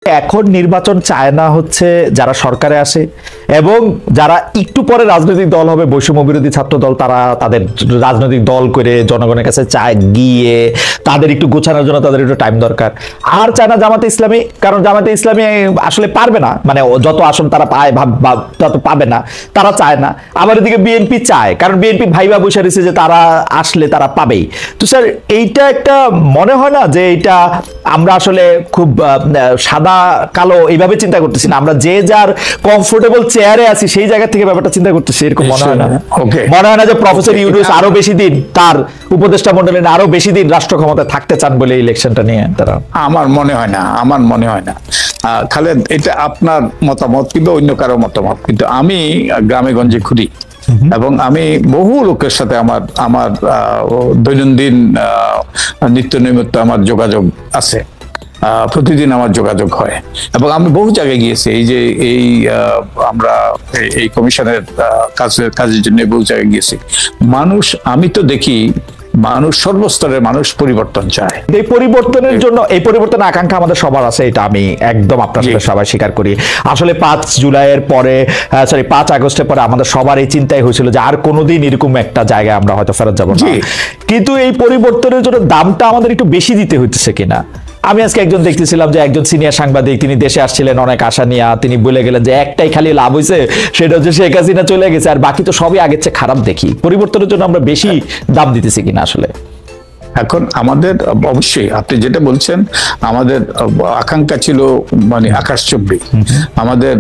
এখন নির্বাচন চায় না হচ্ছে যারা সরকারে আসে এবং যারা একটু পরে রাজনৈতিক দল হবে, বৈষম্য বিরোধী ছাত্র দল, তারা তাদের রাজনৈতিক দল করে জনগণের কাছে চায় গিয়ে তাদের একটু গোছানোর জন্য তাদের একটু টাইম দরকার। আর চায় না জামাতে ইসলামী, কারণ জামাতে ইসলামী আসলে পারবে না, মানে যত আসন তারা পায় তত পাবে না, তারা চায় না। আবার এদিকে বিএনপি চায়, কারণ বিএনপি ভাইবা বসে রয়েছে যে তারা আসলে তারা পাবেই। তো স্যার এইটা একটা মনে হয় না যে এটা আমরা আসলে খুব সাদা কালো এইভাবে চিন্তা করতেছি না, আমরা যে যার কমফোর্টেবল চেয়ারে আছি সেই জায়গা থেকে ব্যাপারটা চিন্তা করতেছি, এরকম মনে হয় না? মনে হয় না যে প্রফেসর ইউনূস আরো বেশি দিন তার উপদেষ্টা মণ্ডলীর আরো বেশি দিন রাষ্ট্র ক্ষমতায় থাকতে চান বলে ইলেকশনটা নিয়ে তারা? আমার মনে হয় না। খালেদ, এটা আপনার মতামত কিংবা অন্য কারো মতামত, কিন্তু আমি গ্রামে গঞ্জে ঘুরি এবং আমি বহু লোকের সাথে আমার দৈনন্দিন নিত্য নৈমিত্য আমার যোগাযোগ আছে, প্রতিদিন আমার যোগাযোগ হয় এবং আমি বহু জায়গায় গিয়েছি। আমরা এই কমিশনের কাজের জন্য বহু জায়গায় গিয়েছি। আমি তো দেখি মানুষ, সর্বস্তরের মানুষ পরিবর্তন চায়। এই পরিবর্তনের জন্য, এই পরিবর্তনের আকাঙ্ক্ষা আমাদের সবার আছে, এটা আমি একদম আপনার সাথে সবাই স্বীকার করি। আসলে 5 জুলাইয়ের পরে, 5 আগস্টের পরে আমাদের সবার এই চিন্তাই হয়েছিল যে আর কোনোদিন এরকম একটা জায়গায় আমরা হয়তো ফেরত যাবো না। কিন্তু এই পরিবর্তনের জন্য দামটা আমাদের একটু বেশি দিতে হইতেছে কিনা? আমি আজকে একজন দেখতেছিলাম যে একজন সিনিয়র সাংবাদিক, তিনি দেশে আসছিলেন অনেক আশা নিয়ে, তিনি বলে গেলেন যে একটাই খালি লাভ হয়েছে, সেটা হচ্ছে শেখ হাসিনা চলে গেছে, আর বাকি তো সবই আগের চেয়ে খারাপ দেখি। পরিবর্তনের জন্য আমরা বেশি দাম দিতেছি কিনা আসলে? এখন আমাদের অবশ্যই আপনি যেটা বলছেন, আমাদের আকাঙ্ক্ষা ছিল মানে আকাশচুম্বী। আমাদের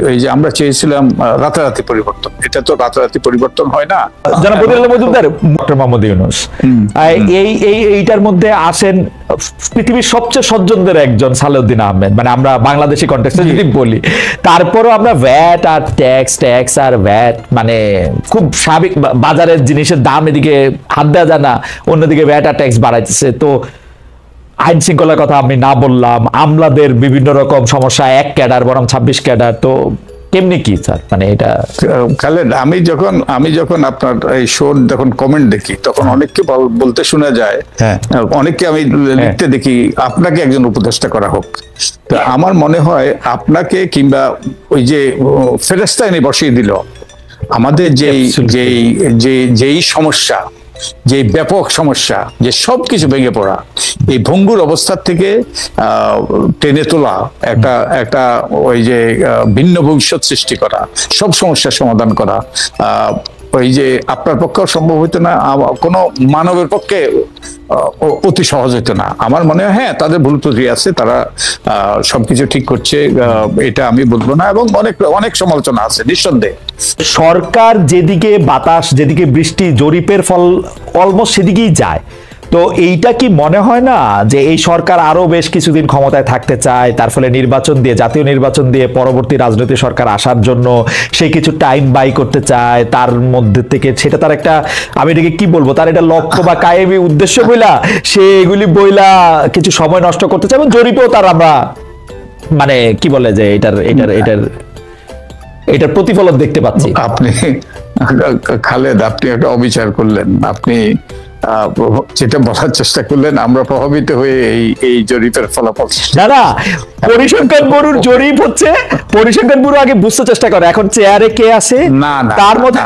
ওই যে আমরা চেয়েছিলাম রাতারাতি পরিবর্তন, এটা তো রাতারাতি পরিবর্তন হয় না। জনাব বদিউল্লাহ মজুমদার, ডক্টর মোহাম্মদ ইউনূস এইটার মধ্যে আসেন পৃথিবীর সবচেয়ে সজ্জনদের একজন সালেউদ্দিন আহমেদ, মানে আমরা বাংলাদেশি কনটেক্সটে যদি বলি, তারপরও আমরা ভ্যাট আর ট্যাক্স আর ভ্যাট, মানে খুব স্বাভাবিক, বাজারের জিনিসের দাম এদিকে হাত দেওয়া যায় না, অন্যদিকে ভ্যাট আর ট্যাক্স বাড়াইতেছে। তো আইন শৃঙ্খলার কথা আমি না বললাম, আমলাদের বিভিন্ন রকম সমস্যা, 1 ক্যাডার বরং 26 ক্যাডার, তো কেমনি কি স্যার? মানে এটা খালেদ, আমি যখন আপনার এই শোর যখন কমেন্ট দেখি, তখন অনেককে বলতে শোনা যায়, অনেককে আমি লিখতে দেখি আপনাকে একজন উপদেষ্টা করা হোক। তো আমার মনে হয় আপনাকে, কিংবা ওই যে ফেরেশতা এনে বসিয়ে দিল, আমাদের যেই সমস্যা, যে ব্যাপক সমস্যা, যে সবকিছু ভেঙে পড়া, এই ভঙ্গুর অবস্থার থেকে টেনে তোলা, একটা ওই যে ভিন্ন ভবিষ্যৎ সৃষ্টি করা, সব সমস্যার সমাধান করা, ওই যে আপনার পক্ষেও সম্ভব হইতো না, কোনো মানবের পক্ষে অতি সহজ হইতো না। আমার মনে হয় হ্যাঁ, তাদের ভুল ত্রুটি আছে, তারা সবকিছু ঠিক করছে, এটা আমি বলবো না, এবং অনেক সমালোচনা আছে নিঃসন্দেহে। সরকার যেদিকে বাতাস, যেদিকে বৃষ্টি, জরিপের ফল অলমোস্ট সেদিকেই যায়। তো এইটা কি মনে হয় না যে এই সরকার আরো বেশ কিছুদিন ক্ষমতায় থাকতে চায়, তার ফলে নির্বাচন দিয়ে, জাতীয় নির্বাচন দিয়ে পরবর্তী রাজনৈতিক সরকার আসার জন্য সে কিছু টাইম বাই করতে চায়, তার মধ্যে থেকে সেটা তার একটা, আমি এটাকে কি বলবো, তার এটা লক্ষ্য বা কায়েমি উদ্দেশ্য বইলা সে এগুলি বইলা কিছু সময় নষ্ট করতে চায়, এবং জরিপেও তার আমরা মানে কি বলে যে এটার প্রতিফলন দেখতে পাচ্ছি। আপনি খালেদ, আপনি একটা অবিচার করলেন। আপনি যেটা বলার চেষ্টা করলেন, আমরা প্রভাবিত হয়ে এই জরিপের ফলাফল, না পরিসংখ্যান ব্যুরোর জরিপ হচ্ছে, পরিসংখ্যান ব্যুরো আগে বুঝতে চেষ্টা করে এখন চেয়ারে কে আছে, না তার মধ্যে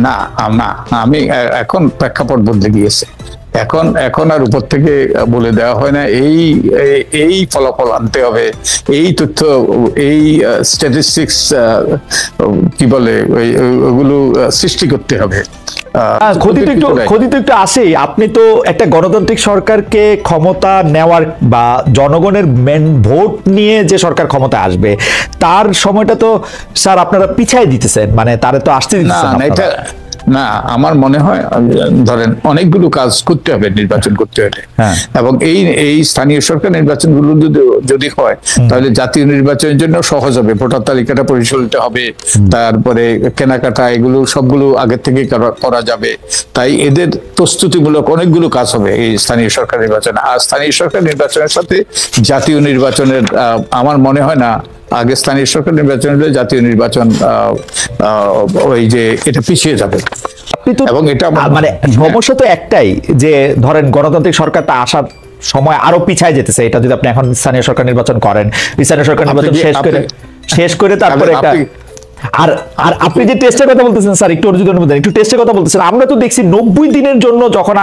না, আমি এখন প্রেক্ষাপট বদলে গিয়েছে। এখন আর উপর থেকে বলে দেওয়া হয় না এই ফলাফল আনতে হবে, এই তথ্য, এই স্ট্যাটিস্টিক্স কি বলে, ওগুলো সৃষ্টি করতে হবে। ক্ষতি তো একটু আসেই। আপনি তো একটা গণতান্ত্রিক সরকারকে ক্ষমতা নেওয়ার বা জনগণের ভোট নিয়ে যে সরকার ক্ষমতা আসবে, তার সময়টা তো স্যার আপনারা পিছাই দিতেছেন, মানে তারে তো আসতে দিতেছেন না। আমার মনে হয় ধরেন অনেকগুলো কাজ করতে হবে নির্বাচন করতে হলে, এবং এই স্থানীয় সরকার নির্বাচনগুলো যদি হয়, তাহলে জাতীয় নির্বাচনের জন্য সহজ হবে, ভোটার তালিকাটা পরিচালিত হবে, তারপরে কেনাকাটা, এগুলো সবগুলো আগের থেকে করা যাবে। তাই এদের প্রস্তুতিমূলক অনেকগুলো কাজ হবে এই স্থানীয় সরকার নির্বাচনে। আর স্থানীয় সরকার নির্বাচনের সাথে জাতীয় নির্বাচনের আমার মনে হয় না আগে স্থানীয় সরকার নির্বাচন হলে জাতীয় নির্বাচন ওই যে এটা পিছিয়ে যাবে। এবং এটা মানে সমস্যা তো একটাই যে ধরেন গণতান্ত্রিক সরকারটা আসার সময় আরো পিছায় যেতেছে, এটা যদি আপনি এখন স্থানীয় সরকার নির্বাচন করেন, স্থানীয় সরকার নির্বাচন শেষ করে তারপরে একটা আর আর আপনি যে টেস্টের কথা বলতেছেন স্যার, একটু যদি অনুমতি দেন, একটু টেস্টের কথা বলতেছেন, আমরা তো দেখছি 90 দিনের জন্য যখন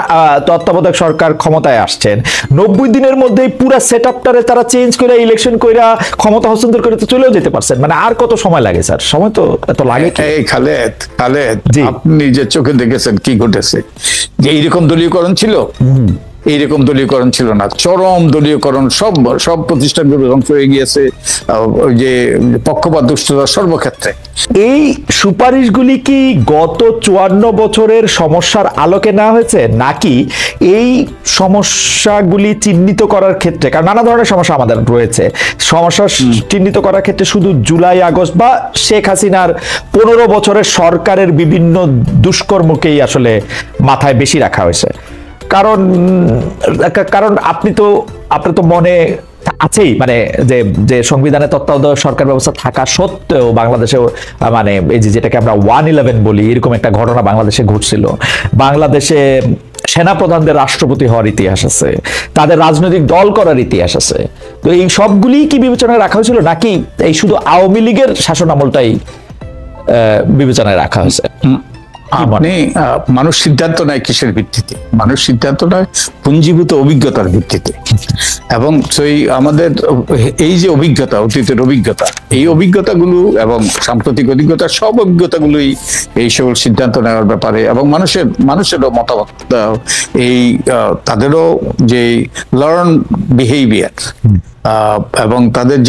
তত্ত্বাবধায়ক সরকার ক্ষমতায় আসছেন, 90 দিনের মধ্যেই পুরো সেটআপটারে তারা চেঞ্জ করে ইলেকশন কইরা ক্ষমতা হস্তান্তর করে তো চলেও যেতে পারছেন। মানে আর কত সময় লাগে স্যার? সময় তো এত লাগে কি? এই খালেদ, আপনি যে চোখে দেখেছেন কি ঘটেছে, যে এইরকম দলীয়করণ ছিল? এইরকম দলীয়করণ ছিল না, চরম দলীয়করণ, সব প্রতিষ্ঠানগুলো ধ্বংস হয়ে গিয়েছে, ওই যে পক্ষপাত দুষ্টতা সর্বক্ষেত্রে। এই সুপারিশগুলি কি গত 54 বছরের সমস্যার আলোকে নেওয়া হয়েছে, নাকি এই সমস্যাগুলি চিহ্নিত করার ক্ষেত্রে, কারণ নানা ধরনের সমস্যা আমাদের রয়েছে, সমস্যা চিহ্নিত করার ক্ষেত্রে শুধু জুলাই আগস্ট বা শেখ হাসিনার 15 বছরের সরকারের বিভিন্ন দুষ্কর্মকেই আসলে মাথায় বেশি রাখা হয়েছে? কারণ আপনি তো মনে আছেই, মানে যে সংবিধানে তত্ত্বাবধায়ক সরকার ব্যবস্থা থাকা সত্ত্বেও বাংলাদেশে মানে এই যেটাকে আমরা 111 বলি, এরকম একটা ঘটনা বাংলাদেশে ঘটছিল। বাংলাদেশে সেনাপ্রধানদের রাষ্ট্রপতি হওয়ার ইতিহাস আছে, তাদের রাজনৈতিক দল করার ইতিহাস আছে। তো এই সবগুলি কি বিবেচনায় রাখা হয়েছিল, নাকি এই শুধু আওয়ামী লীগের শাসন আমলটাই বিবেচনায় রাখা হয়েছে? আপনি মানুষ সিদ্ধান্ত নেয় কিসের ভিত্তিতে? মানুষ সিদ্ধান্ত নেয় পুঞ্জীভূত অভিজ্ঞতার ভিত্তিতে, এবং সেই আমাদের এই যে অভিজ্ঞতা, অতীতের অভিজ্ঞতা, এই অভিজ্ঞতাগুলো এবং সাম্প্রতিক অভিজ্ঞতা, সব অভিজ্ঞতাগুলোই এই সকল সিদ্ধান্ত নেওয়ার ব্যাপারে, এবং মানুষেরও মতামত, এই তাদেরও যে লার্ন বিহেভিয়ার এবং তাদের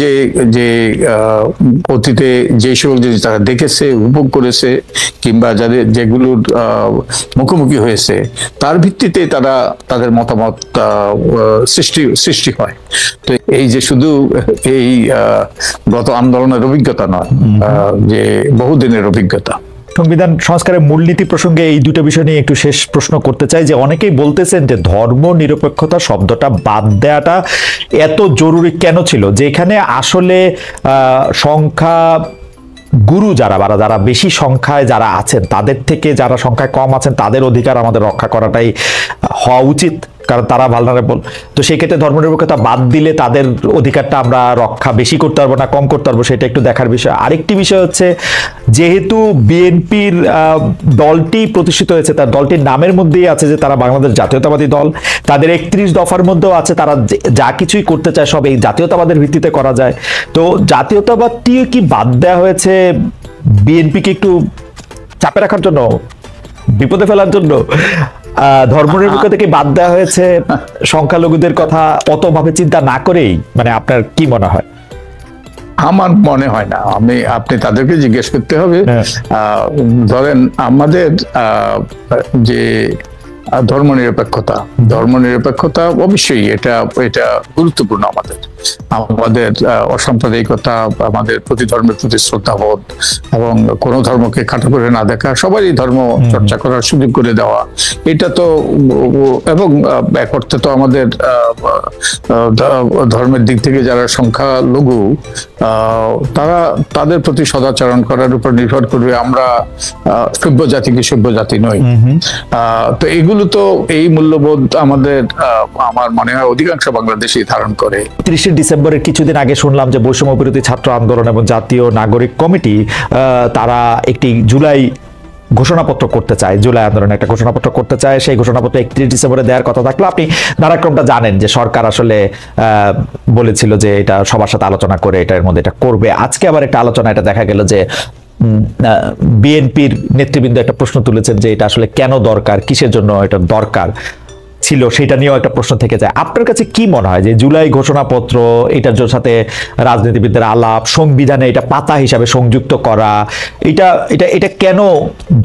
যে অতীতে যে সকল জিনিস তারা দেখেছে, উপভোগ করেছে, কিংবা যাদের যেগুলোর মুখোমুখি হয়েছে, তার ভিত্তিতে তারা তাদের মতামত সৃষ্টি হয়। তো এই যে শুধু এই গত আন্দোলনের অভিজ্ঞতা নয়, যে বহুদিনের অভিজ্ঞতা। সংবিধান সংস্কারের মূলনীতি প্রসঙ্গে এই দুটো বিষয় নিয়ে একটু শেষ প্রশ্ন করতে চাই, যে অনেকেই বলতেছেন যে ধর্ম নিরপেক্ষতা শব্দটা বাদ দেওয়াটা এত জরুরি কেন ছিল, যেখানে আসলে সংখ্যা গুরু যারা বেশি সংখ্যায় যারা আছেন, তাদের থেকে যারা সংখ্যায় কম আছেন তাদের অধিকার আমাদের রক্ষা করাটাই হওয়া উচিত, কারণ তারা ভালনারেবল। তো সেই ক্ষেত্রে ধর্মনিরপেক্ষতা বাদ দিলে তাদের অধিকারটা আমরা রক্ষা বেশি করতে পারবো না কম করতে পারবো, সেটা একটু দেখার বিষয়। আরেকটি বিষয় হচ্ছে, যেহেতু বিএনপির দলটি প্রতিষ্ঠিত হয়েছে, তার দলটির নামের মধ্যেই আছে যে তারা বাংলাদেশ জাতীয়তাবাদী দল, তাদের 31 দফার মধ্যেও আছে তারা যা কিছুই করতে চায় সব এই জাতীয়তাবাদের ভিত্তিতে করা যায়। তো জাতীয়তাবাদটিও কি বাদ দেওয়া হয়েছে বিএনপিকে একটু চাপে রাখার জন্য, বিপদে ফেলার জন্য? ধর্মনিরপেক্ষতা থেকে বাদ দেওয়া হয়েছে সংখ্যালঘুদের কথা অতভাবে চিন্তা না করেই? মানে আপনার কি মনে হয়? আমার মনে হয় না। আপনি তাদেরকে জিজ্ঞেস করতে হবে। ধরেন আমাদের যে ধর্মনিরপেক্ষতা অবশ্যই এটা গুরুত্বপূর্ণ। আমাদের অসাম্প্রদায়িকতা, আমাদের প্রতি ধর্মের প্রতি শ্রদ্ধাবোধ, এবং কোন ধর্মকে খাটো করে না দেখা, সবারই ধর্ম চর্চা করার সুযোগ করে দেওয়া, এটা তো, এবং এক অর্থে তো আমাদের ধর্মের দিক থেকে যারা সংখ্যালঘু, তাদের প্রতি সদাচরণ করার উপর নির্ভর করবে আমরা সভ্য জাতি কি সভ্য জাতি নই। তো এগুলো তো, এই মূল্যবোধ আমার মনে হয় অধিকাংশ বাংলাদেশী ধারণ করে। 30 ডিসেম্বরের কিছুদিন আগে শুনলাম যে বৈষম্য বিরোধী ছাত্র আন্দোলন এবং জাতীয় নাগরিক কমিটি তারা একটি জুলাই ঘোষণাপত্র করতে চায়, জুলাই আন্দোলনে একটা ঘোষণাপত্র করতে চায়। সেই ঘোষণাপত্র 31 ডিসেম্বরে দেওয়ার কথা থাকলো। আপনি ধারাক্রমটা জানেন যে সরকার আসলে বলেছিল যে এটা সবার সাথে আলোচনা করে এটার মধ্যে এটা করবে। আজকে আবার একটা আলোচনা, এটা দেখা গেল যে বিএনপির নেতৃবৃন্দ একটা প্রশ্ন তুলেছেন যে এটা আসলে কেন দরকার, কিসের জন্য এটা দরকার ছিল, সেটা নিয়েও একটা প্রশ্ন থেকে যায়। আপনার কাছে কি মনে হয় যে জুলাই ঘোষণাপত্র, এটার সাথে রাজনীতিবিদদের আলাপ, সংবিধানে এটা পাতা হিসাবে সংযুক্ত করা, এটা কেন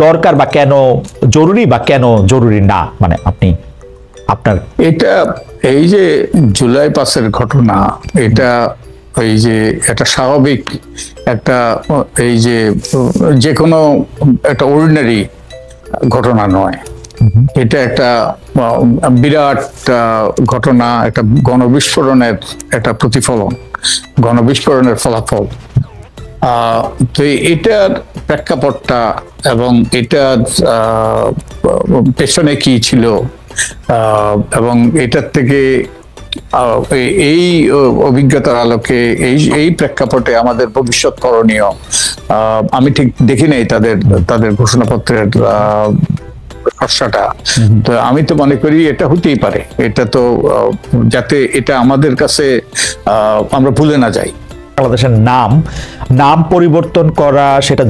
দরকার, বা কেন জরুরি, বা কেন জরুরি না? মানে আপনার এই যে জুলাই 5-এর ঘটনা, এটা এই যে একটা স্বাভাবিক একটা, এই যে কোনো একটা অর্ডিনারি ঘটনা নয়, এটা একটা বিরাট ঘটনা, একটা গণবিস্ফোরণের একটা প্রতিফলন, গণবিস্ফোরণের ফলাফল। তো এটার প্রেক্ষাপটটা এবং এটার পেছনে কি ছিল, এবং এটার থেকে এই অভিজ্ঞতার আলোকে এই প্রেক্ষাপটে আমাদের ভবিষ্যৎ করণীয় আমি ঠিক দেখি নাই তাদের ঘোষণাপত্রের খসড়াটা। তো আমি তো মনে করি এটা হতেই পারে, এটা তো যাতে এটা আমাদের কাছে আমরা ভুলে না যাই। বাংলাদেশের নাম পরিবর্তন করা, সেটা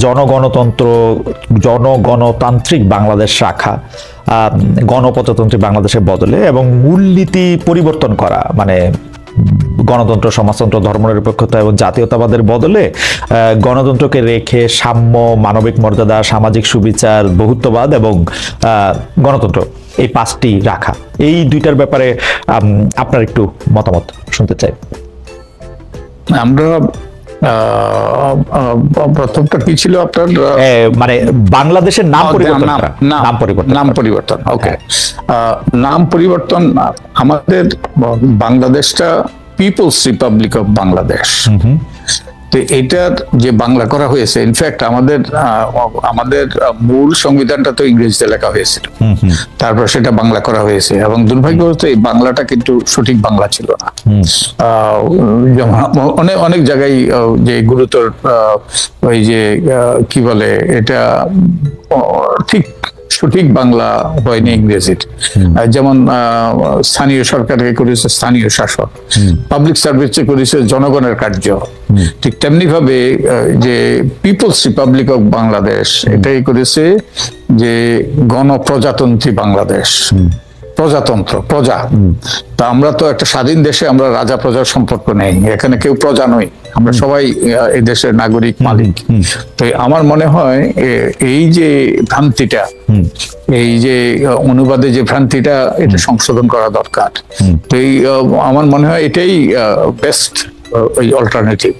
জনগণতান্ত্রিক বাংলাদেশ শাখা গণপ্রজাতন্ত্রী বাংলাদেশের বদলে, এবং মূলনীতি পরিবর্তন করা মানে গণতন্ত্র, সমাজতন্ত্র, ধর্মনিরপেক্ষতা এবং জাতীয়তাবাদের বদলে গণতন্ত্রকে রেখে সাম্য, মানবিক মর্যাদা, সামাজিক সুবিচার, বহুত্ববাদ এবং গণতন্ত্র, এই 5টি রাখা। এই 2টার ব্যাপারে আপনার একটু মতামত শুনতে চাই। আমরা প্রথমটা কি ছিল আপনার, মানে বাংলাদেশের নাম পরিবর্তন। ওকে, নাম পরিবর্তন। আমাদের বাংলাদেশটা পিপলস রিপাবলিক অফ বাংলাদেশ। তো এটার যে বাংলা করা হয়েছে, ইনফ্যাক্ট আমাদের মূল সংবিধানটা তো ইংরেজিতে লেখা হয়েছিল, তারপর সেটা বাংলা করা হয়েছে, এবং দুর্ভাগ্যবশত এই বাংলাটা কিন্তু সঠিক বাংলা ছিল না। অনেক জায়গায় যে গুরুতর ওই যে কি বলে এটা ঠিক সঠিক বাংলা হয়নি ইংরেজির। যেমন স্থানীয় সরকারকে করেছে স্থানীয় শাসক, পাবলিক সার্ভিসে করেছে জনগণের কার্য। ঠিক তেমনি ভাবে যে পিপলস রিপাবলিক অফ বাংলাদেশ এটাই করেছে যে গণপ্রজাতন্ত্রী বাংলাদেশ। প্রজাতন্ত্র, প্রজা। তা আমরা তো একটা স্বাধীন দেশে, আমরা রাজা প্রজার সম্পর্ক নেই, এখানে কেউ প্রজা নই, আমরা সবাই এই দেশের নাগরিক, মালিক। তো আমার মনে হয় এই যে ভ্রান্তিটা, এই যে অনুবাদে যে ভ্রান্তিটা, এটা সংশোধন করা দরকার। তো আমার মনে হয় এটাই বেস্ট ওই অল্টারনেটিভ।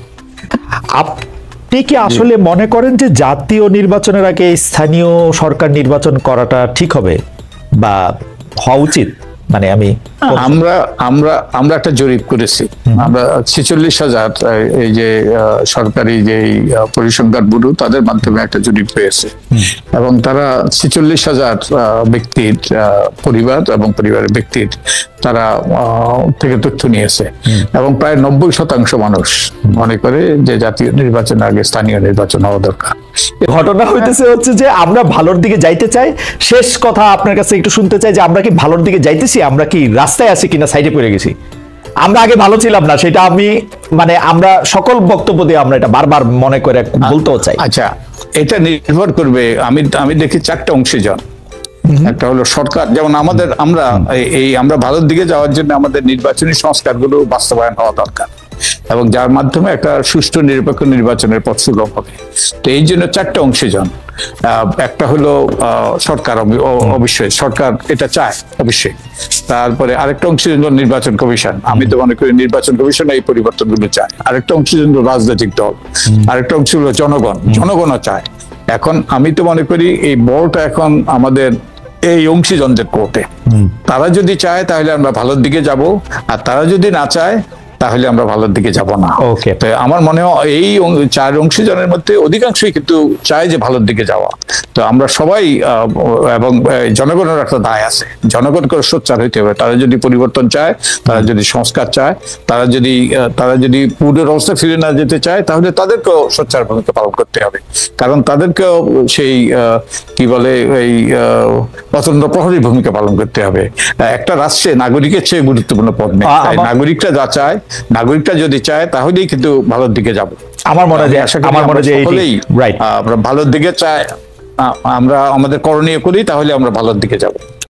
আপনি কি আসলে মনে করেন যে জাতীয় নির্বাচনের আগে স্থানীয় সরকার নির্বাচন করাটা ঠিক হবে বা হওয়া উচিত? মানে আমরা একটা জরিপ করেছি, আমরা 46,000 এই যে সরকারি যে পরিসংখ্যান ব্যুরো, তাদের মাধ্যমে একটা জরিপ হয়েছে, এবং তারা 46,000 ব্যক্তির পরিবার এবং পরিবারের ব্যক্তির তারা থেকে তথ্য নিয়েছে, এবং প্রায় 90% মানুষ মনে করে যে জাতীয় নির্বাচনের আগে স্থানীয় নির্বাচন হওয়া দরকার। ঘটনা হইতেছে হচ্ছে যে আমরা ভালোর দিকে যাইতে চাই। শেষ কথা আপনার কাছে একটু শুনতে চাই যে আমরা কি ভালোর দিকে যাইতেছি? আমরা কি রাস্তায় আছি কিনা সাইডে পড়ে গেছি? আমরা আগে ভালো ছিলাম না, সেটা আমি মানে আমরা সকল বক্তব্য দিয়ে আমরা এটা বারবার মনে করে বলতেও চাই। আচ্ছা, এটা নির্ভর করবে, আমি দেখি 4টা অংশীজন। একটা হলো সরকার, যেমন আমরা ভালোর দিকে যাওয়ার জন্য আমাদের নির্বাচনী সংস্কারগুলো বাস্তবায়ন হওয়া দরকার, এবং যার মাধ্যমে একটা সুষ্ঠু নিরপেক্ষ নির্বাচনের পথ সুগম হবে। তো এই জন্য 4টা অংশীজন। একটা হলো সরকার, অবশ্যই সরকার এটা চায় অবশ্যই। তারপরে আরেকটা অংশীজন নির্বাচন কমিশন, আমি তো মনে করি নির্বাচন কমিশন এই পরিবর্তনগুলো চায়। আরেকটা অংশীজন রাজনৈতিক দল, আরেকটা অংশ হলো জনগণও চায়। এখন আমি তো মনে করি এই বলটা এখন আমাদের এই অংশীজনদের কোর্টে। তারা যদি চায় তাহলে আমরা ভালোর দিকে যাব, আর তারা যদি না চায় তাহলে আমরা ভালোর দিকে যাব না। ওকে, তো আমার মনে হয় এই 4 অংশীজনের মধ্যে অধিকাংশই কিন্তু চায় যে ভালোর দিকে যাওয়া। তো আমরা সবাই, এবং জনগণের একটা দায় আছে, জনগণকে সোচ্চার হইতে হবে। তারা যদি পরিবর্তন চায়, তারা যদি সংস্কার চায়, তারা যদি পূর্বের অবস্থা ফিরে না যেতে চায়, তাহলে তাদেরকেও সোচ্চার ভূমিকা পালন করতে হবে। কারণ তাদেরকেও সেই কি বলে এই অতন্ত্র প্রহরী ভূমিকা পালন করতে হবে। একটা রাষ্ট্রে নাগরিকের চেয়ে গুরুত্বপূর্ণ পদ নেই। নাগরিকরা যা চায়, নাগরিকরা যদি চায় তাহলেই কিন্তু ভালোর দিকে যাব। আমার মনে হয় আমরা ভালোর দিকে চাই, আমরা আমাদের করণীয় করি, তাহলে আমরা ভালোর দিকে যাব।